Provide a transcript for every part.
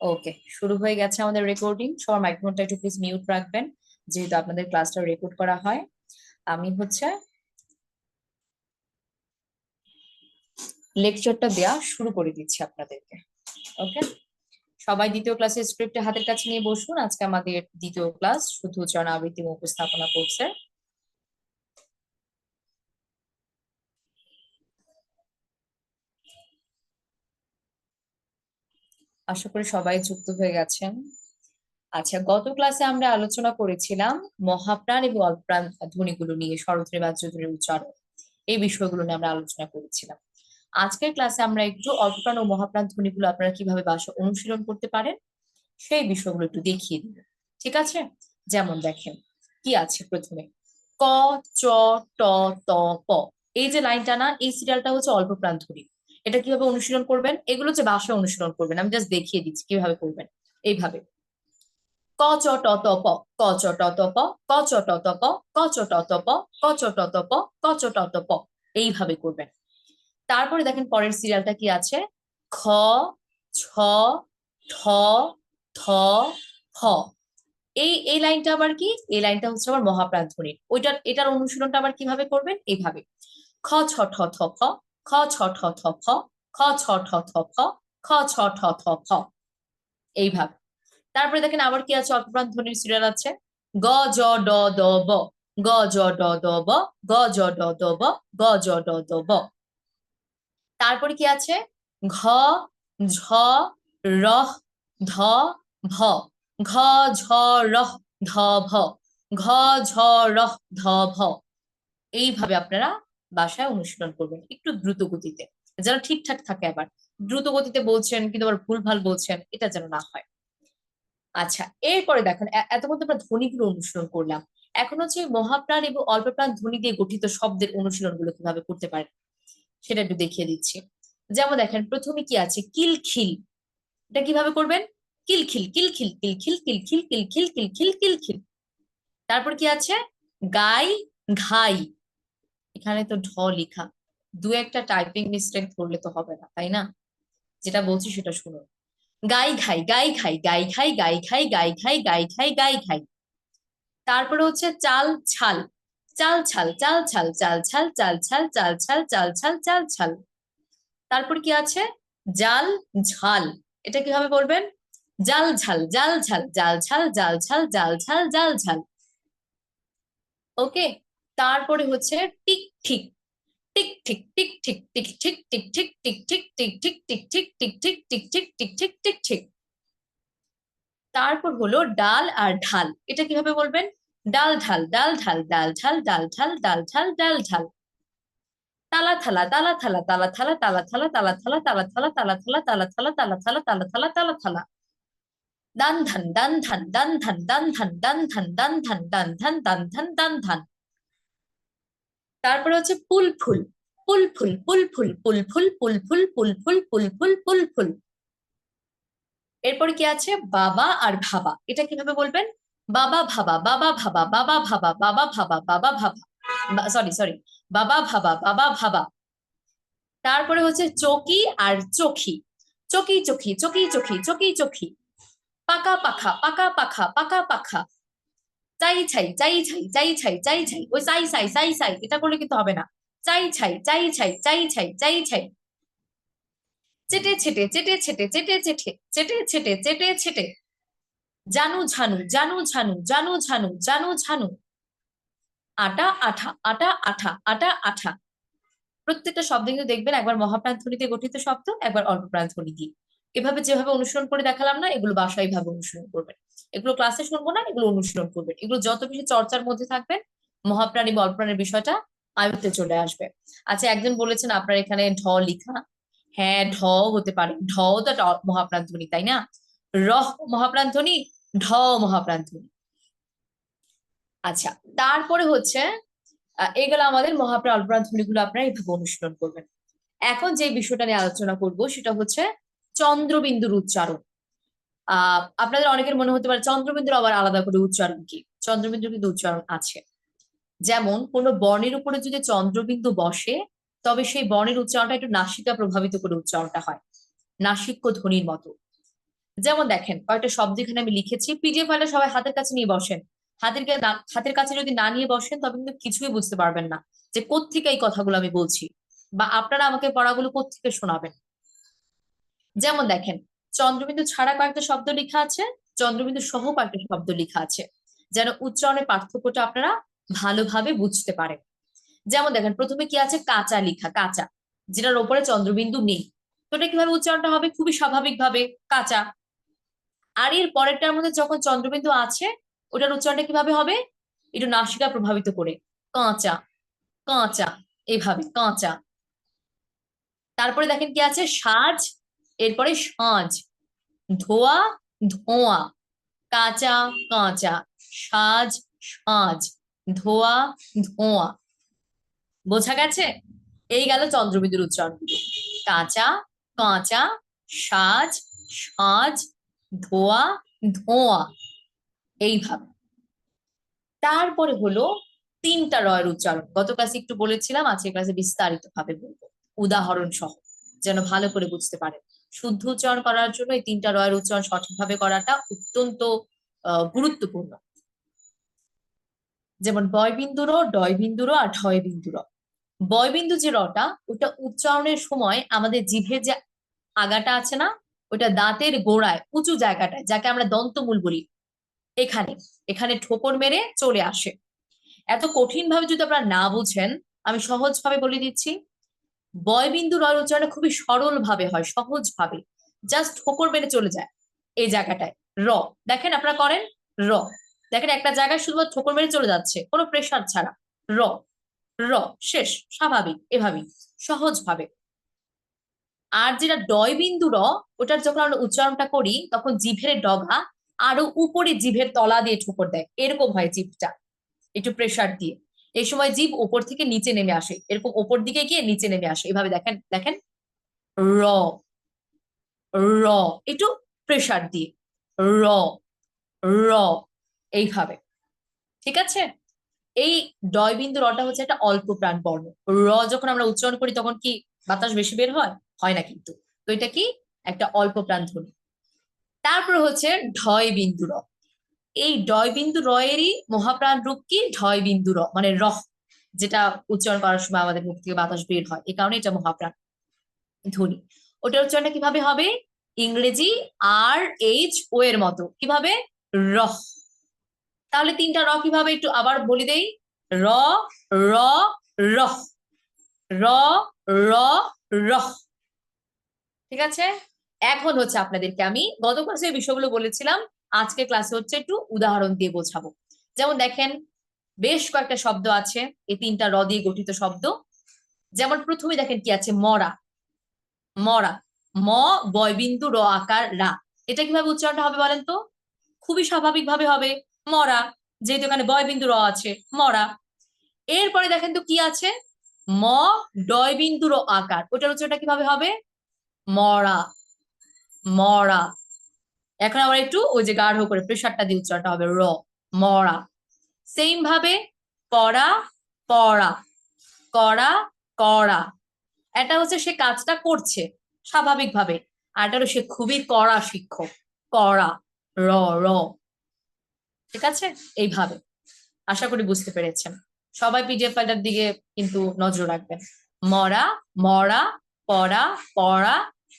ওকে, শুরু হয়ে গেছে আমাদের রেকর্ডিং। সবার মাইক্রোফোনটা একটু প্লিজ মিউট রাখবেন, যেহেতু আপনাদের ক্লাসটা রেকর্ড করা হয়। আমি লেকচারটা দেয়া শুরু করে দিচ্ছি আপনাদেরকে। ওকে, সবাই দ্বিতীয় ক্লাসের স্ক্রিপ্টে হাতের কাছে নিয়ে বসুন। আজকে আমাদের দ্বিতীয় ক্লাস শুদ্ধ উচ্চারণ আবৃত্তি ও উপস্থাপনা করছে। আশা করি সবাই যুক্ত হয়ে গেছেন। আচ্ছা, গত ক্লাসে আমরা আলোচনা করেছিলাম মহাপ্রাণ এবং অল্পপ্রাণ ধ্বনিগুলো নিয়ে, স্বরধ্বনি বাহ্যধ্বনির উচ্চারণ, এই বিষয়গুলো নিয়ে আমরা আলোচনা করেছিলাম। আজকের ক্লাসে আমরা একটু অল্পপ্রাণ ও মহাপ্রাণ ধ্বনিগুলো আপনারা কিভাবে বাসা অনুশীলন করতে পারেন সেই বিষয়গুলো একটু দেখিয়ে দিব। ঠিক আছে? যেমন দেখেন কি আছে প্রথমে, ক, চ, ট, ত, প। এই যে লাইনটা না, এই সিরিয়ালটা হচ্ছে অল্পপ্রাণ ধ্বনি। এটা কিভাবে অনুশীলন করবেন? এগুলো হচ্ছে ভাষা অনুশীলন করবেন, আমি জাস্ট দেখিয়ে দিচ্ছি কিভাবে করবেন। এইভাবে ক চ ট ত প, ক চ ট ত প, ক চ ট ত প, ক চ ট ত প, ক চ ট ত প, ক চ ট ত প। এইভাবে করবেন। তারপরে দেখেন পরের সিরিয়ালটা কি আছে, খ, ছ, ঠ, থ, ফ। এই লাইনটা আবার কি? এই লাইনটা হচ্ছে আবার মহাপ্রাণ ধ্বনির। এটার অনুশীলনটা আবার কিভাবে করবেন? এইভাবে খ ছ ঠ থ ফ, খ ছ ঠ থ ফ, খ ছ ঠ থ ফ, খ ছ ঠ থ ফ। এইভাবে। তারপরে দেখেন আবার কি আছে, অল্পপ্রাণ ধ্বনির সিরিয়াল আছে, গ জ ড দ ব, গ জ ড দ ব, গ জ ড দ ব, গ জ ড দ ব। তারপরে কি আছে, ঘ, ঝ, রহ, ধ, ভ, ঘ, ঝ, রহ, ধ, ভ, ঘ, ঝ, রহ, ধ, ভ। এইভাবে আপনারা বাসায় অনুশীলন করবেন একটু দ্রুত গতিতে, যেন ঠিকঠাক থাকে। আবার দ্রুত গতিতে বলছেন কিন্তু আবার ভুলভাল বলছেন, এটা যেন না হয়। আচ্ছা, এরপরে দেখেন এতক্ষণ তো আমরা ধ্বনিগুলো অনুশীলন করলাম। এখন হচ্ছে মহাপ্রাণ এবং অল্পপ্রাণ ধ্বনি দিয়ে গঠিত শব্দের অনুশীলন গুলো কিভাবে করতে পারেন সেটা একটু দেখিয়ে দিচ্ছি। যেমন দেখেন প্রথমে কি আছে, কিলখিল। এটা কিভাবে করবেন? কিলখিল, কিলখিল, কিলখিল, কিলখিল, কিলখিল, কিলখিল, কিলখিল। তারপর কি আছে, গাই, ঘাই। এখানে তো ঢ লিখা, দু একটা টাইপিং মিস্টেক করলে তো হবে না, তাই না? যেটা বলছি সেটা শুনুন। গাই ঘাই, গাই ঘাই, গাই ঘাই, গাই ঘাই, গাই ঘাই, গাই ঘাই, গাই ঘাই। তারপরে হচ্ছে চাল ছাল, চাল ছাল, চাল ছাল, চাল ছাল, চাল ছাল, চাল ছাল, চাল ছাল, চাল ছাল। তারপর কি আছে, জাল ঝাল। এটা কিভাবে বলবেন? জাল ঝাল, জাল ঝাল, জাল ঝাল, জাল ঝাল, জাল ঝাল, জাল ঝাল। ওকে। তারপরে হচ্ছে টিক ঠিক, টিক ঠিক, টিক ঠিক, টিক ঠিক, টিক ঠিক, টিক ঠিক, টিক ঠিক, টিক ঠিক, টিক ঠিক, টিক ঠিক, টিক ঠিক, টিক ঠিক। তারপর হলো ডাল আর ঢাল। এটা কিভাবে বলবেন? ডাল ঢাল, ডাল ঢাল, ডাল ঢাল, ডাল ঢাল, ডাল ঢাল, ডাল ঢাল। তালা থালা, তালা থালা, তালা থালা, তালা থালা, তালা থালা, তালা থালা, তালা থালা, তালা থালা, তালা থালা, তালা থালা, তালা থালা। দান ধান, দান ধান, দান ধান, দান ধান, দান ধান, দান ধান, দান ধান, দান ধান, দান ধান। তারপরে হচ্ছে পুল ফুল, পুল ফুল, পুল ফুল, পুল ফুল, পুল ফুল, পুল ফুল, পুল ফুল, পুল ফুল। এরপর কি আছে, বাবা আর ভাবা। এটা কিভাবে বলবেন? বাবা ভাবা, বাবা ভাবা, বাবা ভাবা, বাবা ভাবা, বাবা ভাবা। সরি সরি, বাবা ভাবা, বাবা ভাবা। তারপরে হচ্ছে চকি আর চোখি, চকি চোখি, চকি চোখি, চকি চোখি। পাকা পাখা, পাকা পাখা, পাকা পাখা। চাই ছাই, চাই ছাই, চাই ছাই, চাই ছাই। ওই চাই ছাই, চাই ছাই এটা করলে কিন্তু হবে না। চাই ছাই, চাই ছাই, চাই ছাই, চাই ছাই। চেটে ছেটে, চেটে ছেটে, চেটে চেটে, চেটে ছেটে, চেটে ছেটে। জানু ঝানু, জানু ঝানু, জানু ঝানু, জানু ঝানু। আটা আঠা, আটা আঠা, আটা আঠা। প্রত্যেকটা শব্দ কিন্তু দেখবেন একবার মহাপ্রাণ ধ্বনিতে গঠিত শব্দ, একবার অল্পপ্রাণ ধ্বনি দিয়ে। এভাবে যেভাবে অনুসরণ করে দেখালাম না, এগুলো বাসায় ভাবে অনুসরণ করবেন। এগুলো ক্লাসে শুনবো না, এগুলো অনুসরণ করবেন। এগুলো যত বেশি চর্চার মধ্যে থাকবেন, মহাপ্রাণ এবং অল্পপ্রাণের বিষয়টা আয়ত্তে চলে আসবে। আচ্ছা, একজন বলেছেন আপনার এখানে ঢ লিখা। হ্যাঁ, ঢ হতে পারে, ঢ তো একটা মহাপ্রাণ ধ্বনি, তাই না? রহ মহাপ্রাণ ধ্বনি, ঢ মহাপ্রাণ ধ্বনি। আচ্ছা, তারপরে হচ্ছে এগুলো আমাদের মহাপ্রাণ অল্পপ্রাণ ধ্বনিগুলো আপনারা এইভাবে অনুশীলন করবেন। এখন যে বিষয়টা নিয়ে আলোচনা করব সেটা হচ্ছে চন্দ্রবিন্দুর উচ্চারণ। আপনাদের অনেকের মনে হতে পারে চন্দ্রবিন্দুর আবার আলাদা করে উচ্চারণ কি? চন্দ্রবিন্দুর কিন্তু উচ্চারণ আছে। যেমন কোন বর্ণের উপরে যদি চন্দ্রবিন্দু বসে, তবে সেই বর্ণের উচ্চারণটা একটু নাসিকা প্রভাবিত করে উচ্চারণটা হয়, নাসিক্য ধ্বনির মতো। যেমন দেখেন কয়েকটা শব্দ এখানে আমি লিখেছি, পিডিএফ ফাইলটা সবাই হাতের কাছে নিয়ে বসেন। হাতের কাছে যদি না নিয়ে বসেন তবে কিন্তু কিছুই বুঝতে পারবেন না যে কোত্থেকে এই কথাগুলো আমি বলছি, বা আপনারা আমাকে পড়াগুলো কোত্থেকে শোনাবেন। যেমন দেখেন, চন্দ্রবিন্দু ছাড়া কয়েকটা শব্দ লেখা আছে, চন্দ্রবিন্দু সহ কয়েকটা শব্দ লেখা আছে, যেন উচ্চারণের পার্থক্যটা আপনারা ভালোভাবে বুঝতে পারেন। যেমন দেখেন, প্রথমে কি আছে, কাঁচা লেখা, কাঁচা, যেটার উপরে চন্দ্রবিন্দু নেই। তো এটা কিভাবে উচ্চারণটা হবে, খুবই স্বাভাবিক ভাবে কাঁচা। আর এর পরেরটার মধ্যে যখন চন্দ্রবিন্দু আছে, ওটার উচ্চারণটা কিভাবে হবে, একটু নাসিকা প্রভাবিত করে, কাঁচা, কাঁচা, এইভাবে কাঁচা। তারপরে দেখেন কি আছে, সাজ, এরপরে সাঁঝ, ধোয়া, ধোঁয়া, কাঁচা, কাঁচা, সাজ, সাঁঝ, ধোয়া, ধোঁয়া। বোঝা গেছে? এই গেল চন্দ্রবিন্দুর উচ্চারণগুলো, কাঁচা, কাঁচা, সাজ, সাঁঝ, ধোয়া, ধোঁয়া, এইভাবে। তারপরে হলো তিনটা রয়ের উচ্চারণ, গত ক্লাসে একটু বলেছিলাম, আজকের ক্লাসে বিস্তারিত ভাবে বলবো, উদাহরণ সহ, যেন ভালো করে বুঝতে পারেন। শুদ্ধ উচ্চারণ করার জন্য এই তিনটা রয়ের উচ্চারণ সঠিকভাবে করাটা অত্যন্ত গুরুত্বপূর্ণ। যেমন বয় বিন্দু র, ডয় বিন্দু র, আর ঢয় বিন্দু র। বয় বিন্দু যে রটা, ওটা উচ্চারণের সময় আমাদের জিভের যে আগাটা আছে না, ওটা দাঁতের গোড়ায় উঁচু জায়গাটায়, যাকে আমরা দন্তমূল বলি, এখানে, এখানে ঠোকর মেরে চলে আসে। এত কঠিন ভাবে যদি আপনারা না বুঝেন, আমি সহজ ভাবে বলে দিচ্ছি। বয় বিন্দু রয়ের উচ্চারণ খুবই সরল ভাবে হয়, সহজ ভাবে, জাস্ট ঠোকর মেরে চলে যায় এই জায়গাটায়। র, দেখেন আপনারা করেন, র, দেখেন একটা জায়গায় শুধুমাত্র ঠোকর মেরে চলে যাচ্ছে, কোনো প্রেসার ছাড়া, র, র, শেষ, স্বাভাবিক, এভাবেই সহজ ভাবে। আর যেটা ডয় বিন্দু র, ওটার যখন আমরা উচ্চারণটা করি তখন জিভের ডগা আরো উপরে জিভের তলা দিয়ে ঠোকর দেয়, এরকম হয় জিভটা, একটু প্রেসার দিয়ে। এই সময় জিভ উপর থেকে নিচে নেমে আসে, এরকম উপর দিকে গিয়ে নিচে নেমে আসে, এভাবে দেখেন, দেখেন, র, র, একটু প্রেসার দিয়ে, র, র, এইভাবে। ঠিক আছে? এই ডয় বিন্দু রটা হচ্ছে একটা অল্প প্রাণ বর্ণ। র যখন আমরা উচ্চারণ করি তখন কি বাতাস বেশি বের হয়? হয় না কিন্তু। তো এটা কি, একটা অল্প প্রাণ ধ্বনি। তারপর হচ্ছে ঢয় বিন্দু র। এই ডয় বিন্দু র এরই মহাপ্রাণ রূপ কি, ঢয় বিন্দু র, মানে রহ, যেটা উচ্চারণ করার সময় আমাদের মুখ থেকে বাতাস বের হয়, এই কারণে এটা মহাপ্রাণ ধ্বনি। ওটার উচ্চারণটা কিভাবে হবে, ইংরেজি আর এইচ ও এর মতো, কিভাবে, রহ। তাহলে তিনটা র কিভাবে একটু আবার বলি দেই, র, র, রহ, র, র, রহ। ঠিক আছে? এখন হচ্ছে আপনাদেরকে আমি গত ক্লাসে এই বিষয়গুলো বলেছিলাম, আজকে ক্লাসে হচ্ছে একটু উদাহরণ দিয়ে বোঝাবো। যেমন দেখেন, বেশ কয়েকটা শব্দ আছে, এই তিনটা র দিয়ে গঠিত শব্দ। যেমন প্রথমে দেখেন কি আছে, মরা, মরা, ম, বয়বিন্দু র আকার রা। এটা কিভাবে উচ্চারণটা হবে বলেন তো? খুবই স্বাভাবিক ভাবে হবে, মরা, যেহেতু এখানে বয়বিন্দু র আছে, মরা। এরপরে দেখেন তো কি আছে, ম, ডয় বিন্দু র আকার, ওটার উচ্চারণটা কিভাবে হবে, মরা, মরা। এখন আমরা একটু ওই যে গাঢ় করে প্রেসারটা দিয়ে উচ্চারণটা হবে, র, মরা। সেম ভাবে পড়া, পড়া, করা, করা। এটা হচ্ছে সে কাজটা করছে স্বাভাবিকভাবে, আর এটা হলো সে খুবই কড়া শিক্ষক, কড়া, র, র। ঠিক আছে? এইভাবে আশা করি বুঝতে পেরেছেন। সবাই পিডিএফ ফাইলটার দিকে কিন্তু নজর রাখবেন। মরা, মরা, পড়া, পড়া,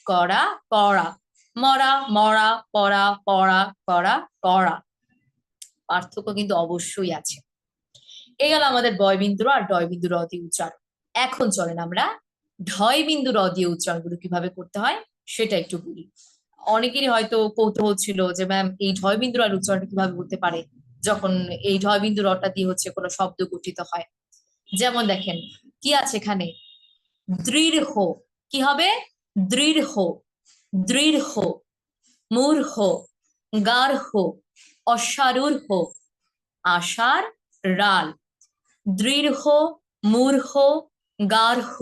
করা, করা, মরা, মরা, পড়া, পড়া, করা, করা। পার্থক্য কিন্তু অবশ্যই আছে। এ গেল আমাদের বয় বিন্দু আর ডয় বিন্দু র দিয়ে উচ্চারণ। এখন চলেন আমরা ঢয় বিন্দু র দিয়ে উচ্চারণগুলো কিভাবে করতে হয় সেটা একটু বলি। অনেকেরই হয়তো কৌতূহল ছিল যে ম্যাম এই ঢয় বিন্দু আর উচ্চারণটা কিভাবে করতে পারে, যখন এই ঢয় বিন্দু রটা দিয়ে হচ্ছে কোনো শব্দ গঠিত হয়। যেমন দেখেন কি আছে এখানে, দৃঢ়, কি হবে, দৃঢ়, দৃঢ়, মূর্হ, গার্হ, অশ্বারূঢ়, আষাঢ়, রাল। দৃঢ়, মূর্হ, গার্হ,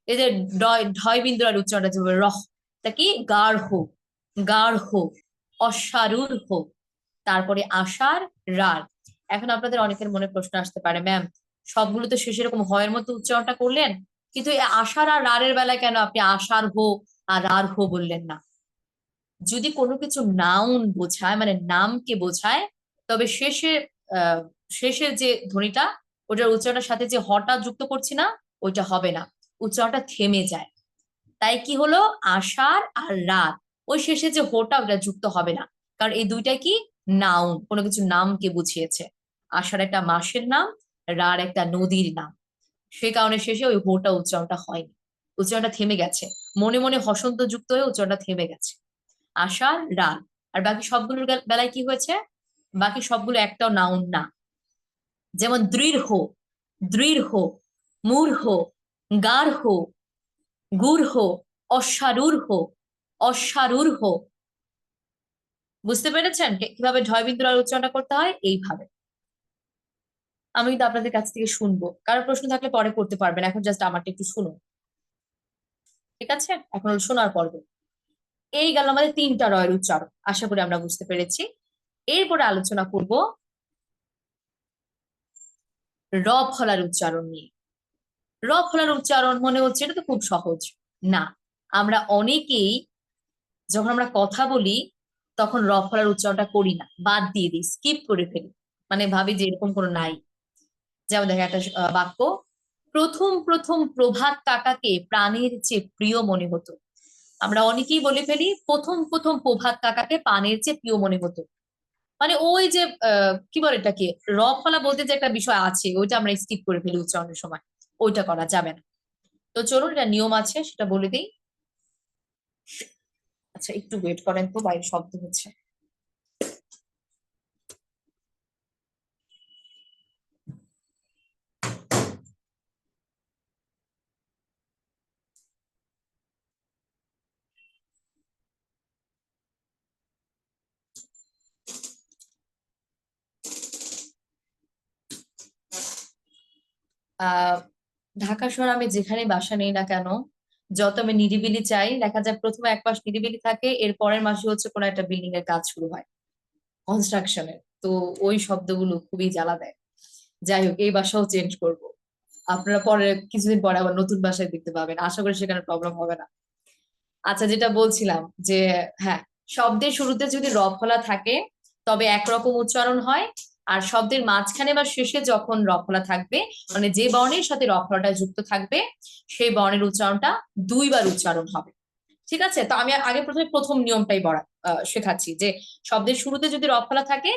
এই যে ঢয় বিন্দু আর উচ্চারণটা যে হবে রহ, তা কি, গার্হ, গার্হ, অশ্বারূঢ়, তারপরে আষাঢ়, রাল। এখন আপনাদের অনেকের মনে প্রশ্ন আসতে পারে, ম্যাম সবগুলো তো শেষে এরকম হয়ের মতো উচ্চারণটা করলেন, কিন্তু এই আষাঢ় আর রারের বেলায় কেন আপনি আষাঢ় আর রার বললেন না? যদি কোনো কিছু নাউন বোঝায় মানে নামকে বোঝায়, তবে শেষের যে ধ্বনিটা, ওটার উচ্চারণের সাথে যে হটা যুক্ত করছি না, ওইটা হবে না, উচ্চারণটা থেমে যায়। তাই কি হলো, আষাঢ় আর রাত, ওই শেষে যে হোটা ওটা যুক্ত হবে না, কারণ এই দুইটা কি, নাউন, কোনো কিছু নামকে বুঝিয়েছে। আষাঢ় একটা মাসের নাম, রার একটা নদীর নাম, সেই কারণে শেষে ওই হোটা উচ্চারণটা হয়নি, উচ্চারণটা থেমে গেছে, মনে মনে হসন্ত যুক্ত হয়ে উচ্চারণটা থেমে গেছে। আষাঢ় রাত। আর বাকি সবগুলোর বেলায় কি হয়েছে, বাকি সবগুলো একটাও নাউন না। যেমন দৃঢ়, দৃঢ়, মূঢ়, গার্হ, গূঢ়, অশ্বারূঢ়, অশ্বারূঢ়। বুঝতে পেরেছেন কিভাবে ঢয় বিন্দুর উচ্চারণটা করতে হয়? এইভাবে। আমি কিন্তু আপনাদের কাছ থেকে শুনবো, কারো প্রশ্ন থাকলে পরে করতে পারবেন, এখন জাস্ট আমারটা একটু শুনুন। ঠিক আছে, এখন হলো শোনার পর্ব। এই গেল আমাদের তিনটা রয়ের উচ্চারণ, আশা করি আমরা বুঝতে পেরেছি। এরপরে আলোচনা করব র ফলার উচ্চারণ নিয়ে। র ফলার উচ্চারণ মনে হচ্ছে এটা তো খুব সহজ। না, আমরা অনেকেই যখন আমরা কথা বলি তখন র ফলার উচ্চারণটা করি না, বাদ দিয়ে দিই, স্কিপ করে ফেলি, মানে ভাবি যে এরকম কোনো নাই। যেমন দেখে একটা বাক্য, প্রথম প্রথম প্রভাত কাকাকে প্রাণের চেয়ে প্রিয় মনে হতো। আমরা অনেকেই বলে ফেলি প্রথম প্রথম প্রভাত কাকাকে প্রাণের চেয়ে প্রিয় মনে হতো, মানে ওই যে কি বলে এটাকে, র ফলা বলতে যে একটা বিষয় আছে, ওইটা আমরা স্কিপ করে ফেলি উচ্চারণের সময়, ওইটা করা যাবে না। তো চলুন, এটা নিয়ম আছে সেটা বলে দিই। আচ্ছা, একটু ওয়েট করেন তো, বাইরে শব্দ হচ্ছে। আহ ঢাকা শহর আমি যেখানে বাসা নেই না কেন, যত আমি নিরিবিলি চাই, দেখা যায় প্রথমে এক মাস নিরিবিলি থাকে, এর পরের মাসে হচ্ছে কোনো একটা বিল্ডিং এর কাজ শুরু হয়, কনস্ট্রাকশনের। তো ওই শব্দগুলো খুবই জ্বালা দেয়। যাই হোক, এই বাসাও চেঞ্জ করব, আপনারা পরে কিছুদিন পরে আবার নতুন বাসায় দেখতে পাবেন, আশা করি সেখানে প্রবলেম হবে না। আচ্ছা, যেটা বলছিলাম যে, হ্যাঁ, শব্দের শুরুতে যদি র ফলা থাকে তবে একরকম উচ্চারণ হয়, আর শব্দের মাঝখানে বা শেষে যখন র ফলা থাকবে, মানে যে বর্ণের সাথে র ফলাটা যুক্ত থাকবে, সেই বর্ণের উচ্চারণটা দুইবার উচ্চারণ হবে। ঠিক আছে, তো আমি আগে প্রথমে প্রথম নিয়মটাই শেখাচ্ছি যে শব্দের শুরুতে যদি র ফলা থাকে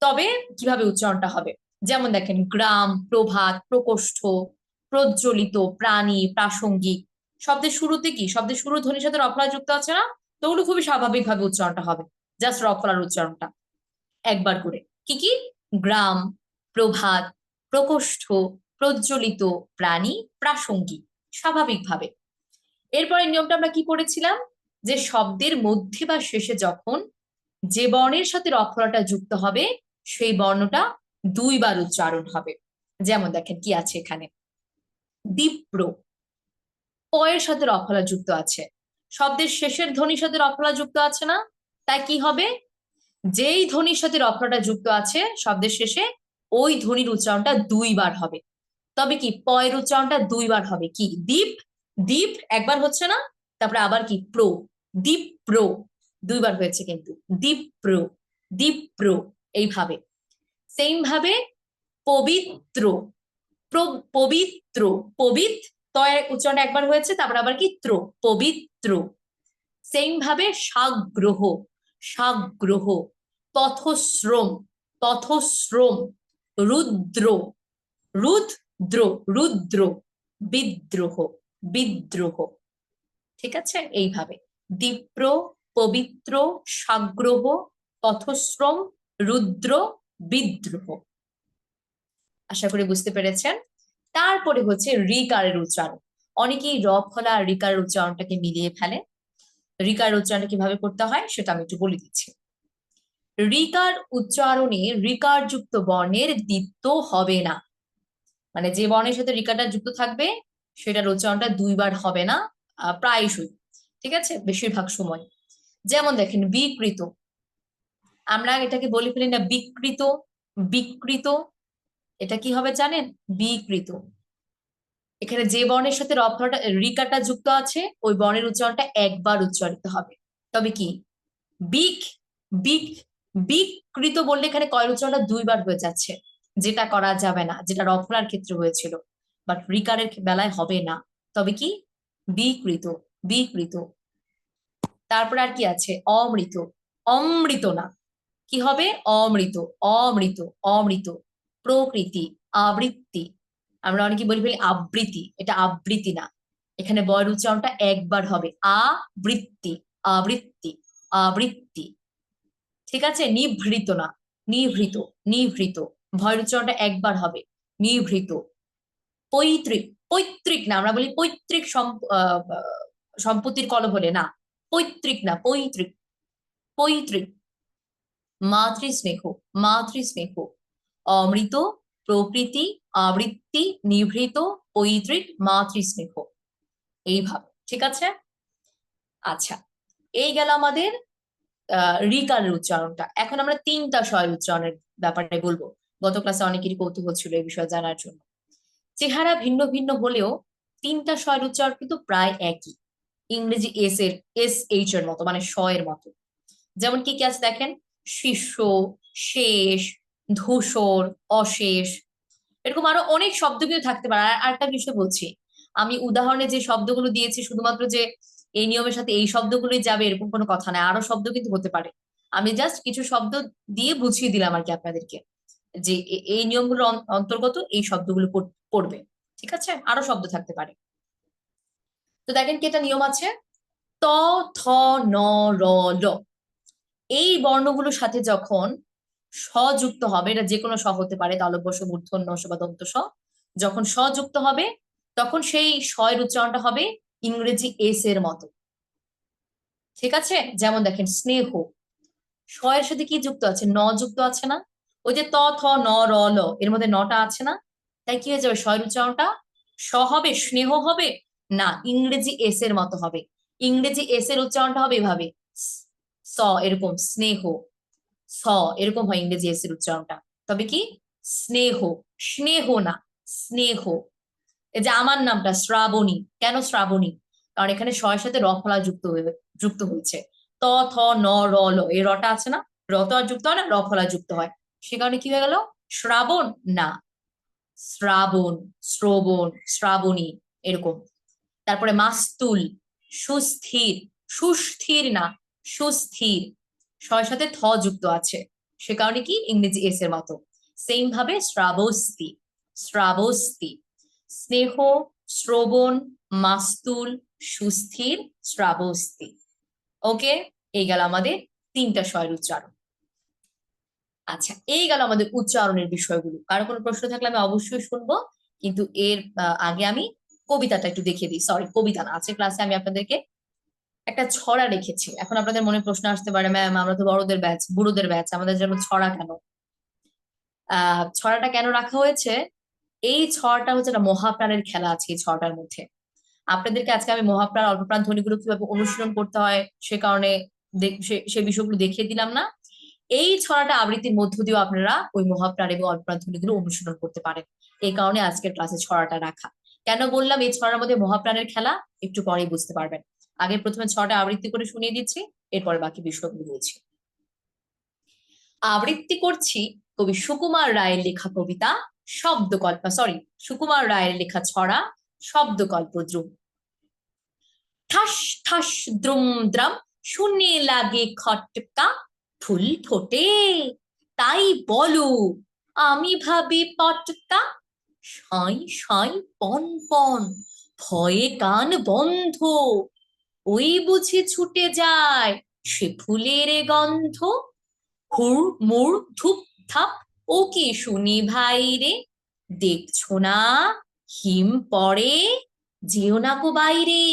তবে কিভাবে উচ্চারণটা হবে। যেমন দেখেন, গ্রাম, প্রভাত, প্রকোষ্ঠ, প্রজ্বলিত, প্রাণী, প্রাসঙ্গিক, শব্দের শুরুতে কি, শব্দের শুরু ধ্বনির সাথে রফলা যুক্ত আছে না, তো ওগুলো খুবই স্বাভাবিকভাবে উচ্চারণটা হবে, জাস্ট রফলার উচ্চারণটা একবার করে। কি কি, গ্রাম, প্রভাত, প্রকোষ্ঠ, প্রজ্বলিত, প্রাণী, প্রাসঙ্গিক, স্বাভাবিকভাবে। এরপরে নিয়মটা আমরা কি করেছিলাম, যে শব্দের মধ্যে বা শেষে যখন যে বর্ণের সাথে রফলাটা যুক্ত হবে, সেই বর্ণটা দুইবার উচ্চারণ হবে। যেমন দেখেন কি আছে এখানে, দীপ্র, প এর সাথে রফলা যুক্ত আছে, শব্দের শেষের ধ্বনির সাথে রফলা যুক্ত আছে না, তাই কি হবে, যেই ধ্বনির সাথে রফলাটা যুক্ত আছে শব্দের শেষে, ওই ধ্বনির উচ্চারণটা দুইবার হবে। তবে কি, প এর উচ্চারণটা দুইবার হবে, কি, দীপ, দীপ একবার হচ্ছে না, তারপরে আবার কি, প্রো, দীপ প্রো, দুইবার হয়েছে কিন্তু, দীপ প্রো, দীপ প্রো, এইভাবে। সেম ভাবে পবিত্র, পবিত্র, পবিত, তয় উচ্চারণ একবার হয়েছে, তারপর আবার কি, ত্র, পবিত্র। সেম ভাবে সাগ্রহ, সাগ্রহ, পথশ্রম, পথশ্রম, রুদ্র, রুদ্র, রুদ্র, বিদ্রোহ, বিদ্রোহ। ঠিক আছে, এইভাবে দীপ্র, পবিত্র, সাগ্রহ, পথশ্রম, রুদ্র, বিদ্রোহ। আশা করি বুঝতে পেরেছেন। তারপরে হচ্ছে রিকারের উচ্চারণ। অনেকেই র ফলা আর রিকারের উচ্চারণটাকে মিলিয়ে ফেলে। রিকার উচ্চারণটা কিভাবে করতে হয় সেটা আমি একটু বলে দিচ্ছি। রিকার উচ্চারণে রিকার যুক্ত বর্ণের দ্বিত্ব হবে না, মানে যে বর্ণের সাথে রিকারটা যুক্ত থাকবে সেটার উচ্চারণটা দুইবার হবে না, প্রায়শই। ঠিক আছে, বেশিরভাগ সময়। যেমন দেখেন, বিকৃত, আমরা এটাকে বলে ফেলি না বিকৃত, বিকৃত, এটা কি হবে জানেন, বিকৃত। এখানে যে বর্ণের সাথে রিকারটা যুক্ত আছে ওই বর্ণের উচ্চারণটা একবার উচ্চারিত হবে। তবে কি, বিক, বিক, বিকৃত বললে এখানে কয়ের উচ্চারণটা দুইবার হয়ে যাচ্ছে, যেটা করা যাবে না, যেটা রফলার ক্ষেত্রে হয়েছিল, বাট রিকারের বেলায় হবে না। তবে কি বিকৃত, বিকৃত। তারপর আর কি আছে, অমৃত, অমৃত না, কি হবে অমৃত, অমৃত, অমৃত। প্রকৃতি, আবৃত্তি, আমরা অনেকে বলি ফেলি আবৃত্তি, এটা আবৃত্তি না, এখানে বয়ের উচ্চারণটা একবার হবে, আবৃত্তি, আবৃত্তি, আবৃত্তি। ঠিক আছে, নিভৃত না, নিভৃত, নিভৃত, ভয়ের উচ্চারণটা একবার হবে, নিভৃত। পৈতৃক, পৈতৃক না, আমরা বলি পৈতৃক সম্পত্তির কলম হলে না, পৈতৃক না, পৈতৃক, পৈতৃক। মাতৃস্নেহ, মাতৃস্নেহ, অমৃত, প্রকৃতি, আবৃত্তি, নিভৃত, পৈতৃক, মাতৃস্নেহ, এইভাবে। ঠিক আছে, আচ্ছা, এই গেল আমাদের রিকারের উচ্চারণটা। এখন আমরা তিনটা স্বয়ের উচ্চারণের ব্যাপারে বলবো। গত ক্লাসে অনেকেরই কৌতূহল ছিল এই বিষয়ে জানার জন্য। চেহারা ভিন্ন ভিন্ন হলেও তিনটা স্বয়ের উচ্চারণ কিন্তু প্রায় একই, ইংরেজি এইচ এর মতো, মানে শ এর মতো। যেমন কি কি আছে দেখেন, শিষ্য, শেষ, ধূসর, অশেষ, এরকম আরো অনেক শব্দ কিন্তু থাকতে পারে। আর আরেকটা বিষয় বলছি, আমি উদাহরণে যে শব্দগুলো দিয়েছি শুধুমাত্র যে এই নিয়মের সাথে এই শব্দগুলোই যাবে এরকম কোনো কথা নাই, আরো শব্দ কিন্তু হতে পারে। আমি জাস্ট কিছু শব্দ দিয়ে বুঝিয়ে দিলাম আর কি আপনাদেরকে, যে এই নিয়মগুলোর অন্তর্গত এই শব্দগুলো পড়বে। ঠিক আছে, আরো শব্দ থাকতে পারে। তো দেখেন কি একটা নিয়ম আছে, ত, থ, ন, র, ল, এই বর্ণগুলোর সাথে যখন স যুক্ত হবে, এটা যে কোনো স হতে পারে, তালব্য স, মূর্ধন্য ষ বা দন্ত স, যখন স যুক্ত হবে তখন সেই স এর উচ্চারণটা হবে ইংরেজি এস এর মতো। ঠিক আছে, যেমন দেখেন স্নেহ, স এর সাথে কি যুক্ত আছে, ন যুক্ত আছে না, ওই যে ত, থ, ন, র, ল, এর মধ্যে নটা আছে না, তাই কি হয়ে যাবে, স এর উচ্চারণটা স হবে, স্নেহ হবে না, ইংরেজি এস এর মতো হবে। ইংরেজি এস এর উচ্চারণটা হবে এভাবে, স, এরকম স্নেহ, স, এরকম হয় ইংরেজি এস এর উচ্চারণটা। তবে কি স্নেহ, স্নেহ না, স্নেহ। এই যে আমার নামটা শ্রাবণী, কেন শ্রাবণী, কারণ এখানে স এর সাথে র ফলা যুক্ত হয়েছে। ত, থ, ন, র, ল, এই রটা আছে না, র তো আর যুক্ত হয় না, র ফলা যুক্ত হয়, সে কারণে কি হয়ে গেল, শ্রাবণ না, শ্রাবণ, শ্রবণ, শ্রাবণী, এরকম। তারপরে মাস্তুল, সুস্থির, সুস্থির না, সুস্থির, সয়ের সাথে থ যুক্ত আছে, সে কারণে কি ইংরেজি এস এর মতো। সেম ভাবে শ্রাবস্তি, শ্রাবস্তি, স্নেহ, শ্রবণ, মাস্তুল, সুস্থির, শ্রাবস্তি। ওকে, এই গেল আমাদের তিনটা স্বয়ের উচ্চারণ। আচ্ছা, এই গেল আমাদের উচ্চারণের বিষয়গুলো। কারো কোনো প্রশ্ন থাকলে আমি অবশ্যই শুনবো, কিন্তু এর আগে আমি কবিতাটা একটু দেখিয়ে দিই। সরি, কবিতা না, আছে ক্লাসে আমি আপনাদেরকে একটা ছড়া রেখেছি। এখন আপনাদের মনে প্রশ্ন আসতে পারে, ম্যাম আমরা তো বড়দের ব্যাচ, বুড়োদের ব্যাচ, আমাদের জন্য ছড়া কেন? ছড়াটা কেন রাখা হয়েছে, এই ছড়াটা হচ্ছে একটা মহাপ্রাণের খেলা আছে এই ছড়াটার মধ্যে। আপনাদেরকে আজকে আমি মহাপ্রাণ অল্পপ্রাণ ধ্বনিগুলো কিভাবে অনুশীলন করতে হয় সে কারণে সে বিষয়গুলো দেখিয়ে দিলাম না। এই ছড়াটা আবৃত্তির মধ্য দিয়েও আপনারা ওই মহাপ্রাণ এবং অল্পপ্রাণ ধ্বনিগুলো অনুশীলন করতে পারেন। এই কারণে আজকের ক্লাসে ছড়াটা রাখা। কেন বললাম এই ছড়ার মধ্যে মহাপ্রাণের খেলা, একটু পরেই বুঝতে পারবেন। আগে প্রথমে ছড়াটা আবৃত্তি করে শুনিয়ে দিচ্ছি, এরপরে বাকি বিষয়গুলো বলছি। আবৃত্তি করছি কবি সুকুমার রায়ের লেখা কবিতা শব্দকল্প, সরি, সুকুমার রায়ের লেখা ছড়া শব্দকল্প দ্রুম। ঠাস ঠাস দ্রুম দ্রাম, শুনে লাগে খটকা, ফুল ফোটে তাই বলো, আমি ভাবি পটকা, সাঁই সাঁই পন পন, ভয়ে কান বন্ধ, ওই বুঝি ছুটে যায় সে ফুলের গন্ধ, হুড় মুড় ধুপ ধাপ, ও কি শুনি ভাই রে, দেখছো না হিম পড়ে, যেও না কো বাইরে,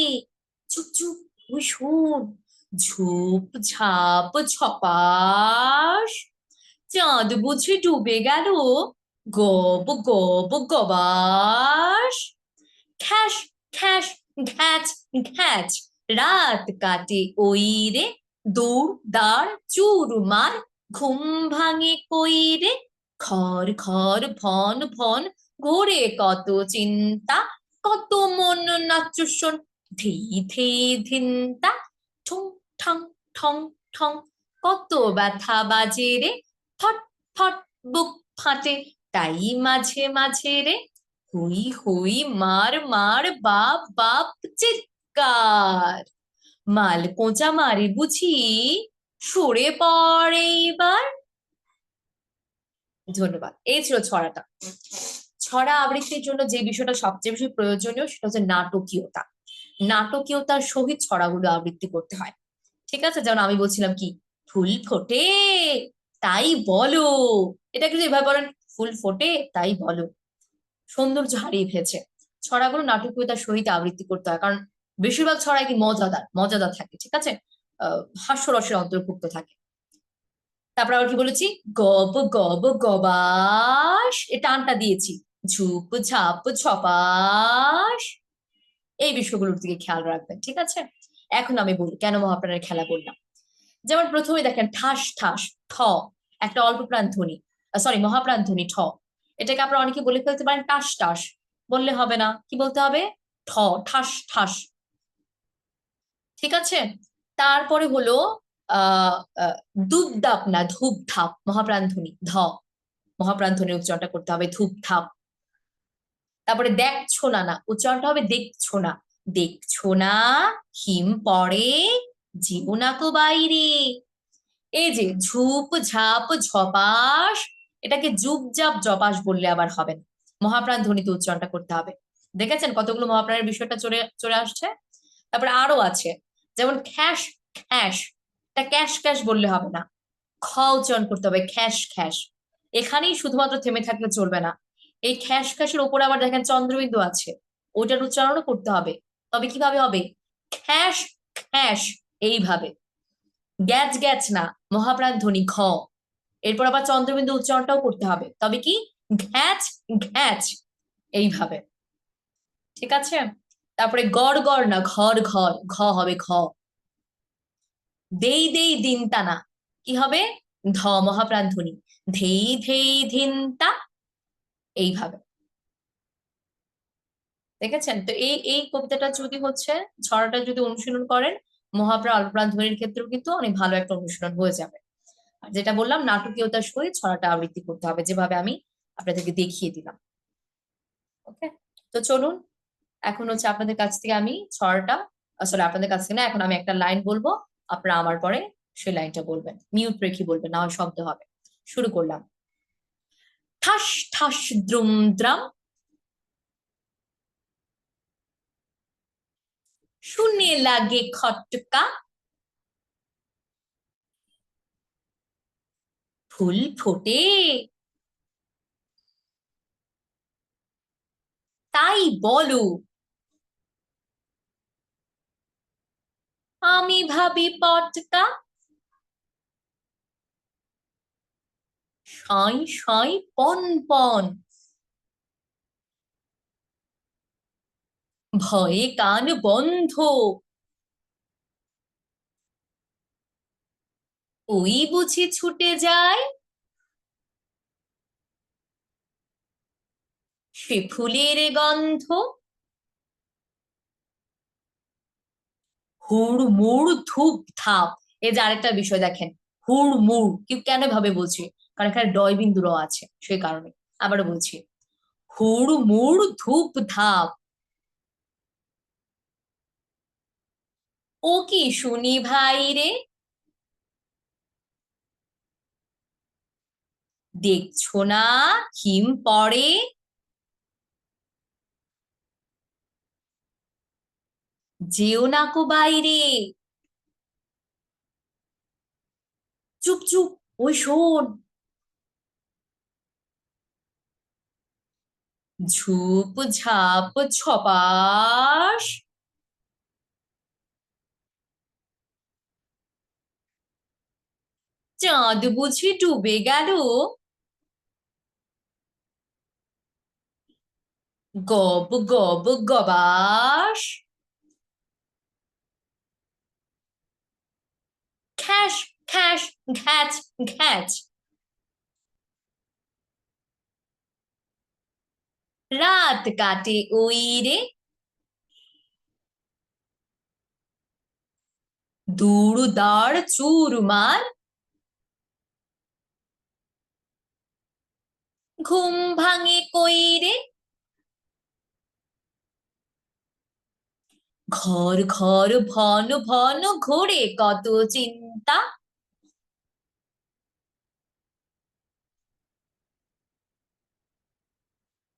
চুপ চুপ, ওই শোন, ঝুপ ঝাপ ঝপাস, চাঁদ বুঝি ডুবে গেল, গব গব গবাস, খ্যাস খ্যাস, ঘ্যাচ ঘ্যাচ, রাত কাটে ওই রে, দৌড় দাঁড় চুরমার, ঘুম ভাঙে কই রে, খর খর ভন ভন, ঘোরে কত চিন্তা, কত মন নাচুসন, ধেই ধেই ধিনতা, ঠুং ঠাং ঠং ঠং, কত ব্যথা বাজে রে, ফট ফট বুক ফাটে, তাই মাঝে মাঝে রে হুই হুই মার মার বাপ বাপ চিৎকার, মাল কোঁচা মারে বুঝি, সরে পড়ে এবার। ধন্যবাদ। এই ছিল ছড়াটা। ছড়া আবৃত্তির জন্য যে বিষয়টা সবচেয়ে বেশি প্রয়োজনীয় সেটা হচ্ছে নাটকীয়তা। নাটকীয়তার সহিত ছড়াগুলো আবৃত্তি করতে হয়। ঠিক আছে, যেমন আমি বলছিলাম কি, ফুল ফোটে তাই বলো, এটা কিন্তু এভাবে বলেন, ফুল ফোটে তাই বলো, সৌন্দর্য হারিয়ে ফেলেছে। ছড়াগুলো নাটকীয়তার সহিত আবৃত্তি করতে হয়, কারণ বেশিরভাগ ছড়াই কি মজাদার মজাদার থাকে, ঠিক আছে, হাস্যরসের অন্তর্ভুক্ত থাকে। তারপর আবার কি বলেছি, গব গব গবাস, এ টানটা দিয়েছি, ঝুপ ঝাপ ছপাস, এই বিষয়গুলোর দিকে খেয়াল রাখবেন, ঠিক আছে। এখন আমি বলি কেন মহাপ্রাণের খেলা বললাম। যেমন প্রথমে দেখেন ঠাস ঠাস, ঠ, একটা অল্প প্রাণ ধ্বনি, সরি মহাপ্রাণ ধ্বনি ঠ, এটাকে আপনারা অনেকে বলে ফেলতে পারেন টাস টাস, বললে হবে না, কি বলতে হবে, ঠ, ঠাস ঠাস, ঠিক আছে। তারপরে হলো আহ আহ, দুপ দাপ না ধূপ ধাপ, মহাপ্রাণ ধ্বনি ধ, মহাপ্রাণ ধ্বনির উচ্চারণটা করতে হবে ধূপ ধাপ। তারপরে দেখছো না, না উচ্চারণটা হবে দেখছো না, দেখছো না হিম পড়ে, যেও না কো বাইরে। এই যে ঝুপ ঝাপ ঝপাস, এটাকে জুপ জাপ জপাস বললে আবার হবে না, মহাপ্রাণ ধ্বনিতে উচ্চারণটা করতে হবে। দেখেছেন কতগুলো মহাপ্রাণের বিষয়টা চলে চলে আসছে। তারপরে আরো আছে, যেমন খ্যাস খ্যাস, এটা ক্যাশ ক্যাশ বললে হবে না, খ উচ্চারণ করতে হবে খ্যাস খ্যাস। এখানেই শুধুমাত্র থেমে থাকলে চলবে না, এই খ্যাস খ্যাসের উপরে আবার দেখেন চন্দ্রবিন্দু আছে, ওইটার উচ্চারণও করতে হবে। তবে কিভাবে হবে, খ্যাস খ্যাস, এইভাবে, গ্যাচ গ্যাচ না, মহাপ্রাণ ধ্বনি ঘ, এরপর আবার চন্দ্রবিন্দু উচ্চারণটাও করতে হবে, তবে কি, ঘ্যাচ ঘ্যাচ, এইভাবে, ঠিক আছে। তারপরে গড় গড় না ঘর ঘর, ঘ হবে ঘ। দেই দেই দিন টানা, কি হবে, ধ, মহাপ্রাণ ধ্বনি, ধেই ধেই ধিনতা, এইভাবে, দেখেছেন তো। এই এই কবিতাটা যদি হচ্ছে, ছড়াটা যদি অনুশীলন করেন, মহাপ্রাণ অল্পপ্রাণ ধ্বনির ক্ষেত্রেও কিন্তু অনেক ভালো একটা অনুশীলন হয়ে যাবে। আর যেটা বললাম নাটকীয়তার সহিত ছড়াটা আবৃত্তি করতে হবে, যেভাবে আমি আপনাদেরকে দেখিয়ে দিলাম। ওকে, তো চলুন, এখন হচ্ছে আপনাদের কাছ থেকে আমি ছড়াটা, আসলে আপনাদের কাছ থেকে না, এখন আমি একটা লাইন বলবো, আপনারা আমার পরে সেই লাইনটা বলবেন, মিউট রেখে বলবেন, না হয় শব্দ হবে। শুরু করলাম। ঠাস ঠাস দ্রুম দ্রাম, শুনে লাগে খটকা, ফুল ফোটে তাই বলো, আমি ভাবি পটকা, সাই সাই পন পন, ভয়ে কান বন্ধ, ওই বুঝি ছুটে যায়, সে ফুলের গন্ধ, হুড়মুড় ধূপ ধাপ। এই যে আরেকটা বিষয় দেখেন, হুড়মুড় কি কেন ভাবে বলছি, কারণ এখানে ডয় বিন্দু র আছে সেই কারণে। আবারও বলছি, হুড়মুড় ধূপ ধাপ, ও কি শুনি ভাই রে, দেখছো না হিম পড়ে, যেও না কো বাইরে। চুপ চুপ, ওই শোন, ঝুপ ঝাপ ছপাস, চাঁদ বুঝি ডুবে গেল, গব গব গবাস, খ্যাস খ্যাস ঘ্যাচ ঘ্যাচ, রাত কাটে ওই রে, দূর দাঁড় চুরমার, ঘুম ভাঙে কইরে। ঘর ঘর ভন ভন ঘোরে কত চিন্তা।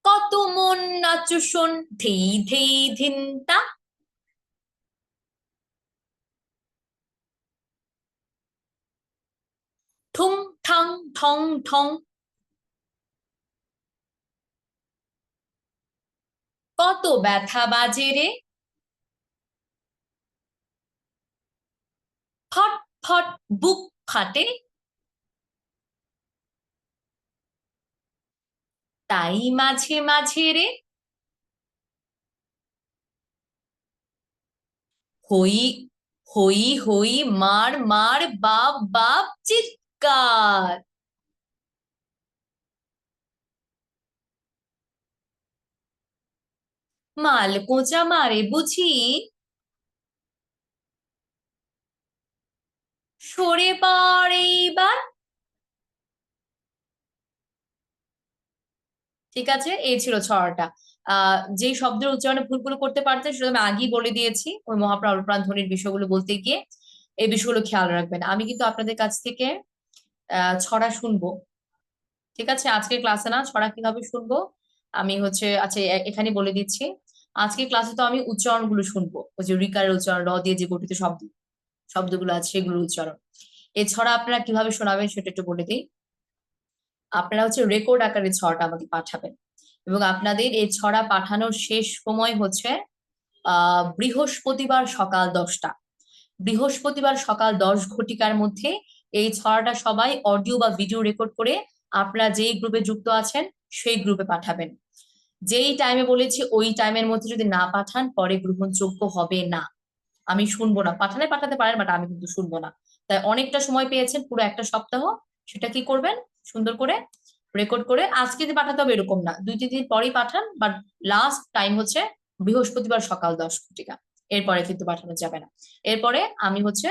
কত মন নাচু শোন ধেই ধেই ধিনতা। ঠুং ঠাং ঠং ঠং। কত ব্যথা বাজে রে। ফট ফট বুক ফাটে। তাই মাঝে মাঝে রে। হই হই হই মার মার বাপ বাপ চিৎকার। মাল কোঁচা মারে বুঝি। সরে পড় এইবার। ঠিক আছে, এই ছিল ছড়াটা। যে শব্দের উচ্চারণে ভুলগুলো করতে পারতেন সেটা আমি আগেই বলে দিয়েছি ওই মহাপ্রাণ প্রাণ ধ্বনির বিষয়গুলো বলতে গিয়ে। এই বিষয়গুলো খেয়াল রাখবেন। আমি কিন্তু আপনাদের কাছ থেকে ছড়া শুনবো। ঠিক আছে, আজকের ক্লাসে না, ছড়া কিভাবে শুনবো আমি হচ্ছে, আচ্ছা এখানে বলে দিচ্ছি। আজকের ক্লাসে তো আমি উচ্চারণগুলো শুনবো, ওই যে রিকারের উচ্চারণ, র দিয়ে যে গঠিত শব্দগুলো আছে সেগুলোর উচ্চারণ। এছাড়া আপনারা কিভাবে শোনাবেন সেটা একটু বলে দিই। আপনারা হচ্ছে রেকর্ড আকারে ছড়াটা আমাকে পাঠাবেন, এবং আপনাদের এই ছড়া পাঠানোর শেষ সময় হচ্ছে বৃহস্পতিবার সকাল 10টা। বৃহস্পতিবার সকাল 10 ঘটিকার মধ্যে এই ছড়াটা সবাই অডিও বা ভিডিও রেকর্ড করে আপনারা যেই গ্রুপে যুক্ত আছেন সেই গ্রুপে পাঠাবেন। যেই টাইমে বলেছি ওই টাইমের মধ্যে যদি না পাঠান পরে গ্রহণযোগ্য হবে না। আমি শুনবো না, পাঠালে পাঠাতে পারেন বাট আমি কিন্তু শুনবো না। তাই অনেকটা সময় পেয়েছেন, পুরো একটা সপ্তাহ। সেটা কি করবেন, সুন্দর করে রেকর্ড করে আজকে যে পাঠাতে হবে এরকম না, 2-3 দিন পরেই পাঠান, বাট লাস্ট টাইম হচ্ছে বৃহস্পতিবার সকাল 10 ঘটিকা। এরপরে কিন্তু পাঠানো যাবে না। এরপরে আমি হচ্ছে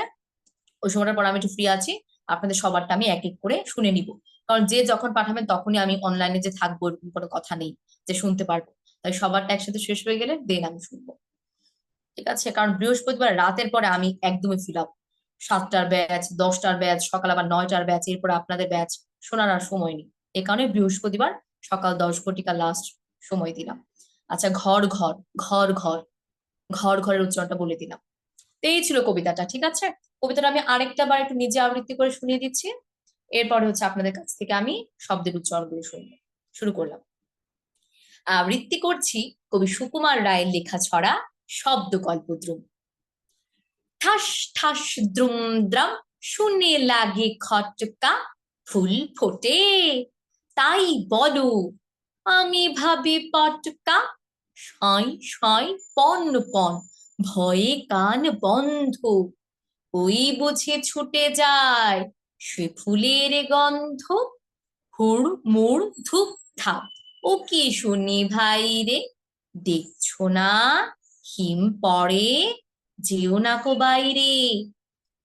ওই সময়টার পর আমি একটু ফ্রি আছি, আপনাদের সবারটা আমি এক এক করে শুনে নিব। কারণ যে যখন পাঠাবেন তখনই আমি অনলাইনে যে থাকবো এরকম কোনো কথা নেই যে শুনতে পারবো। তাই সবারটা একসাথে শেষ হয়ে গেলে দেন আমি শুনবো। ঠিক আছে, কারণ বৃহস্পতিবার রাতের পরে আমি একদমই ফিল আপ। 7টার ব্যাচ, 10টার ব্যাচ, সকাল আবার 9টার ব্যাচ, এরপরে আপনাদের ব্যাচ, শোনার আর সময় নেই। এ কারণে বৃহস্পতিবার সকাল 10 ঘটিকা লাস্ট সময় দিলাম। আচ্ছা, ঘর ঘর ঘর ঘর ঘর ঘরের উচ্চারণটা বলে দিলাম। তো এই ছিল কবিতাটা। ঠিক আছে, কবিতাটা আমি আরেকটা বার একটু নিজে আবৃত্তি করে শুনিয়ে দিচ্ছি। এরপরে হচ্ছে আপনাদের কাছ থেকে আমি শব্দের উচ্চারণগুলো শুনবো। শুরু করলাম। আবৃত্তি করছি কবি সুকুমার রায়ের লেখা ছড়া শব্দকল্পদ্রুম। ঠাস ঠাস দ্রুম দ্রাম, শুনে লাগে খটকা। ফুল ফোটে তাই বলো, আমি ভাবি পটকা। সাঁই সাঁই পন পন, ভয়ে কান বন্ধ। ওই বুঝে ছুটে যায় সে ফুলের গন্ধ। হুড় মুড় ধুপ ধাপ, ও কি শুনি ভাই রে। দেখছো না হিম পড়ে, যেও না কো বাইরে।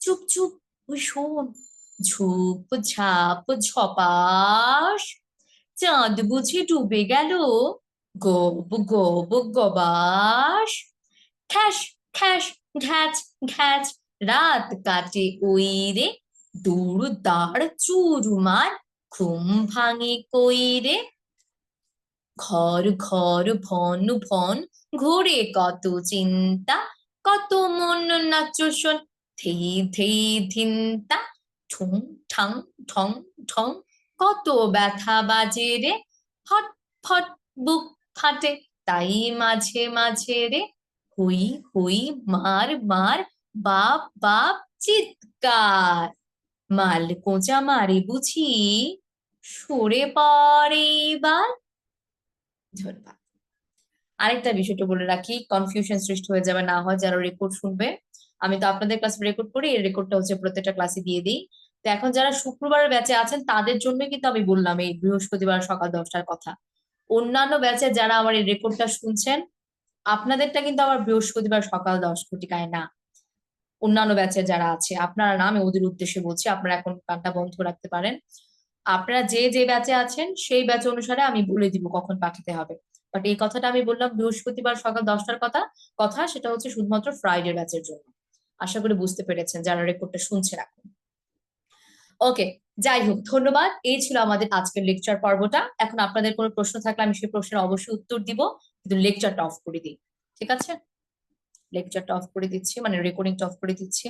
চুপ চুপ, ওই শোন, ঝুপ ঝাপ ঝপাস। চাঁদ বুঝি ডুবে গেল, গব গব গবাস। খ্যাস খ্যাস ঘ্যাচ ঘ্যাচ, রাত কাটে ওই রে। দূর দাঁড় চুরমার, ঘুম ভাঙে কই রে। ঘর ঘর ভন ভন, ঘোরে কত চিন্তা। কত মন নাচো শোন, ধেই ধেই ধিনতা। ঠুং ঠাং ঠং ঠং, কত ব্যথা বাজে রে। ফট ফট বুক ফাটে, তাই মাঝে মাঝে রে। হুই হুই মার মার, বাপ বাপ চিৎকার। মাল কোঁচা মারে বুঝি, সরে পড়ে এবার। ধন্যবাদ। আরেকটা বিষয়টা বলে রাখি, কনফিউশন সৃষ্টি হয়ে যাবে না হয় যারা রেকর্ড শুনবে। আমি তো আপনাদের ক্লাস রেকর্ড করি, এই রেকর্ডটা হচ্ছে প্রত্যেকটা ক্লাসে দিয়ে দিই। তো এখন যারা শুক্রবারের ব্যাচে আছেন তাদের জন্য কিন্তু আমি বললাম এই বৃহস্পতিবার সকাল 10টার কথা। অন্যান্য ব্যাচে যারা আমার এই রেকর্ডটা শুনছেন আপনাদেরটা কিন্তু আবার বৃহস্পতিবার সকাল 10 ঘটিকায় না। অন্যান্য ব্যাচে যারা আছে আপনারা না, আমি ওদের উদ্দেশ্যে বলছি, আপনারা এখন কানটা বন্ধ রাখতে পারেন। আপনারা যে যে ব্যাচে আছেন সেই ব্যাচ অনুসারে আমি বলে দিব কখন পাঠাতে হবে। বাট এই কথাটা আমি বললাম বৃহস্পতিবার সকাল 10টার কথা কথা সেটা হচ্ছে শুধুমাত্র ফ্রাইডে ব্যাচের জন্য। আশা করি বুঝতে পেরেছেন যারা রেকর্ডটা শুনছেন এখন। ওকে, যাই হোক, ধন্যবাদ। এই ছিল আমাদের আজকের লেকচার পর্বটা। এখন আপনাদের কোনো প্রশ্ন থাকলে আমি সেই প্রশ্নের অবশ্যই উত্তর দিব, কিন্তু লেকচারটা অফ করে দিই। ঠিক আছে, লেকচারটা অফ করে দিচ্ছি, মানে রেকর্ডিংটা অফ করে দিচ্ছি।